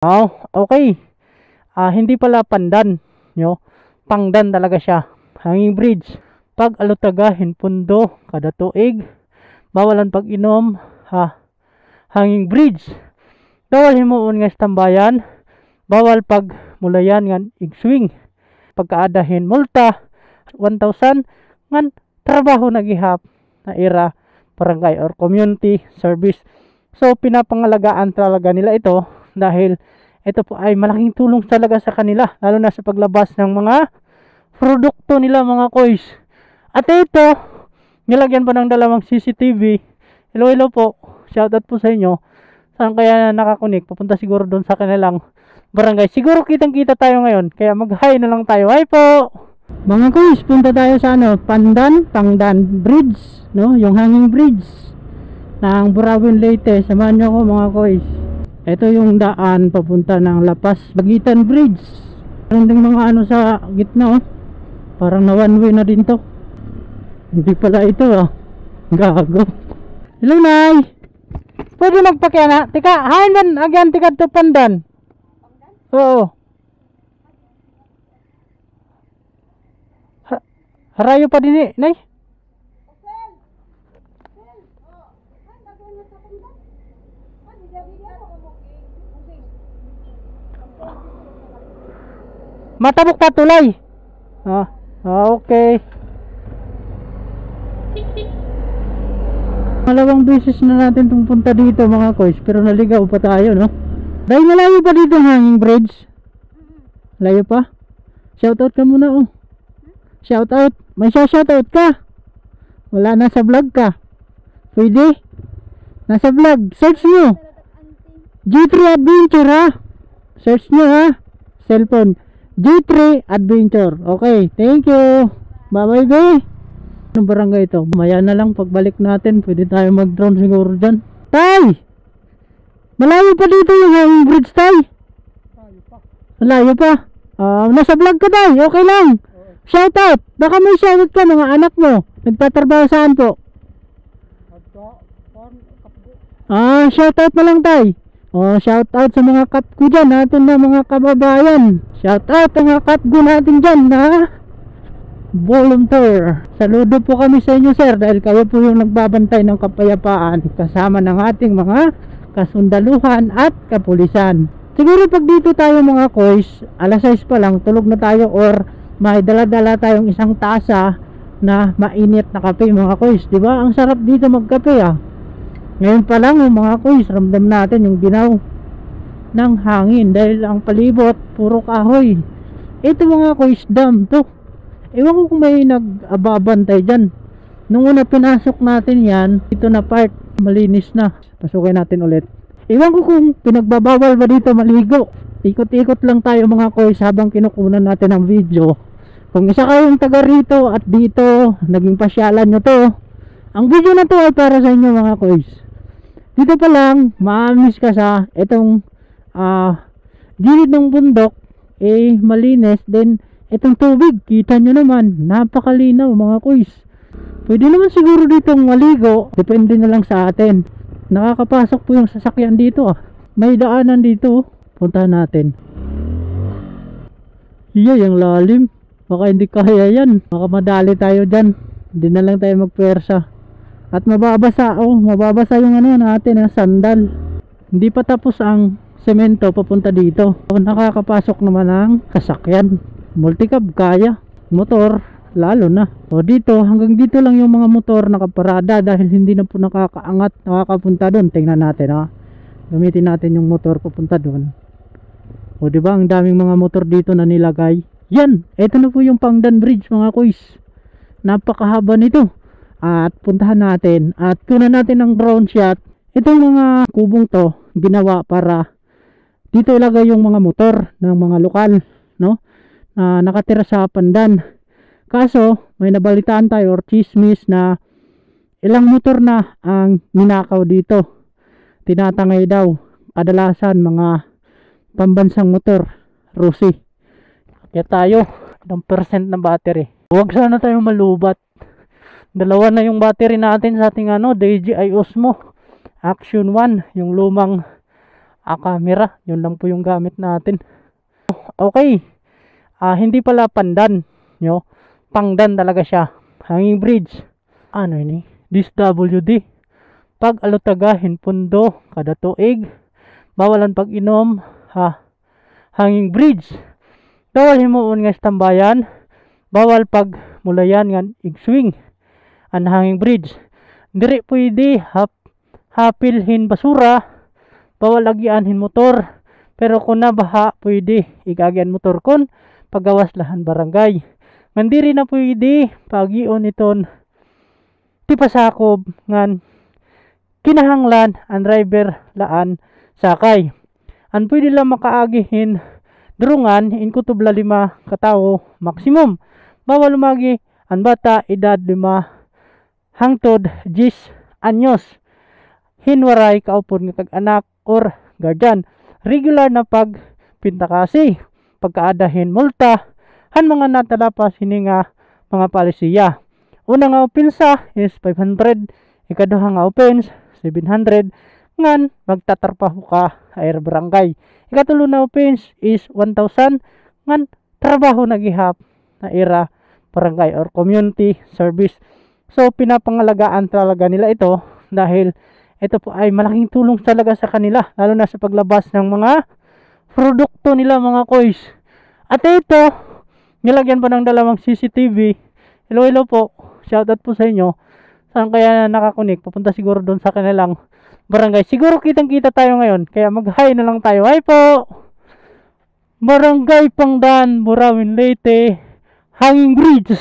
Oh, okay. Hindi pala pandan, no? Pangdan talaga siya. Hanging bridge. Pag alutagahin pundo kada tuig, bawalan pag-inom, hanging bridge. Bawal himuon nga tambayan, bawal pag mulayan ngan igswing. Pagkaadahin multa 1,000 ngan trabaho nagihap na era barangay or community service. So pinapangalagaan talaga nila ito dahil ito po ay malaking tulong talaga sa kanila, lalo na sa paglabas ng mga produkto nila mga koys. At ito, nilagyan pa ng dalawang CCTV. Hello po, shoutout po sa inyo. Saan kaya nakakunik? Papunta siguro doon sa kanilang barangay. Siguro kitang kita tayo ngayon, kaya mag-hi na lang tayo. Hi po! Mga koys, punta tayo sa Pangdan Bridge, no? Yung hanging bridge ng Burawin Leyte. Samahan nyo ako mga koys. Ito yung daan papunta ng Lapas Bagitan Bridge. Meron ding mga ano sa gitna, oh. Parang na one way na din to. Hindi pala ito, gago. Hello Nay, pwede magpakya na? Tika, hain man agyan tika to Pandan. Oo. Harayo pa din Nay. Matabok pa tulay. Okay. Malawang beses na natin pumunta dito mga koys, pero naligaw pa tayo, no? Dahil malayo pa dito ang hanging bridge. Layo pa. Shoutout ka muna, oh. Shoutout. May shoutout ka. Wala, nasa vlog ka. Pwede? Nasa vlog. Search nyo G3 Adventure, ha. Search nyo, ha. Cellphone G3 Adventure. Okay, thank you. Bye bye bye. Anong barangay ito? Maya na lang pagbalik natin, pwede tayo mag drone siguro dyan. Tay! Malayo pa dito yung hanging bridge, tay. Malayo pa. Nasa vlog ka, tay. Okay lang. Shoutout. Baka may shoutout ka mga anak mo. Nagtatrabaho saan po? Shoutout na lang, tay. Shoutout sa mga kapko dyan natin na mga kababayan. Shoutout sa mga kapko natin dyan na volunteer. Saludo po kami sa inyo, sir, dahil kayo po yung nagbabantay ng kapayapaan kasama ng ating mga kasundaluhan at kapulisan. Siguro pag dito tayo mga koys, alas 6 pa lang, tulog na tayo or may dala-dala tayong isang tasa na mainit na kape mga koys. Diba? Ang sarap dito magkape, Ngayon pa lang mga koys, ramdam natin yung ginaw ng hangin dahil ang palibot puro kahoy. Ito mga koys, dam to. Ewan ko kung may nag-ababantay dyan. Nung una pinasok natin yan, ito na part malinis na. Pasukin natin ulit. Ewan ko kung pinagbabawal ba dito maligo. Ikot-ikot lang tayo mga koys habang kinukunan natin ang video. Kung isa kayong taga rito at dito naging pasyalan nyo to, ang video na to ay para sa inyo mga koys. Dito pa lang maamis ka sa itong gilid ng bundok, malinis. Then itong tubig, kita nyo naman, napakalinaw mga koys. Pwede naman siguro ditong maligo, depende na lang sa atin. Nakakapasok po yung sasakyan dito, May daanan dito, puntahan natin. Yung lalim. Baka hindi kaya yan, baka madali tayo dyan. Hindi na lang tayo magpwersa. At mababasa, mababasa yung natin, sandal. Hindi pa tapos ang semento papunta dito. Nakakapasok naman ang sasakyan. Multicab kaya, motor lalo na. Dito, hanggang dito lang yung mga motor nakaparada dahil hindi na po nakakaangat, nakakapunta doon. Tingnan natin, gamitin natin yung motor papunta doon. Diba, ang daming mga motor dito na nilagay. Yan, eto na po yung Pangdan Bridge mga koys. Napakahaba nito. At puntahan natin at kunan natin ng drone shot. Itong mga kubong to ginawa para dito ilagay yung mga motor ng mga lokal, no? Nakatira sa Pandan. Kaso may nabalitaan tayo or chismis na ilang motor na ang ninakaw dito. Tinatangay daw. Kadalasan mga pambansang motor, Rusi. Kaya tayo, ilang percent na battery. Huwag sana tayo malubat. Dalawa na yung battery natin sa ating DJI Osmo Action 1, yung lumang camera. Yun lang po yung gamit natin. Okay. Hindi pala pandan, nyo. Pangdan talaga siya. Hanging bridge. Ano ini? DSWD. Pag alutagahin pundo kada tuig. Bawalan pag inom. Hanging bridge. Bawal himuon nga tambayan. Bawal pag mulayan nga igswing. An hanging bridge. Diri pwede hapilhin basura. Bawal agianhin motor. Pero kung nabaha pwede igagian motor kon pagawas lahan barangay. Mandiri na pwede pagion iton ti pasakob ngan kinahanglan ang driver laan sakay. An pwede lang makaagihin durungan in kutubla 5 katawo maximum. Bawal lumagi ang bata edad 5 hangtod 10 anyos. Hinwaray kaupon nga kag-anak or guardian. Regular na pagpinta kasi pagkaadahin multa han mga natalapas hini nga mga palisiya. Una nga opensa is 500, ikaduha nga offense 700 ngan magtatrabaho ka air barangay. Ikatulo na offense is 1,000 ngan trabaho nagihap na era barangay or community service. So pinapangalagaan talaga nila ito dahil ito po ay malaking tulong talaga sa kanila lalo na sa paglabas ng mga produkto nila mga koys. At ito, nilagyan pa ng dalawang CCTV. Hello po, shoutout po sa inyo. Saan kaya nakakunik? Papunta siguro doon sa kanilang barangay. Siguro kitang kita tayo ngayon, kaya mag-hi na lang tayo. Hi po! Barangay Pangdan, Burawin, Leyte, Hanging Bridge.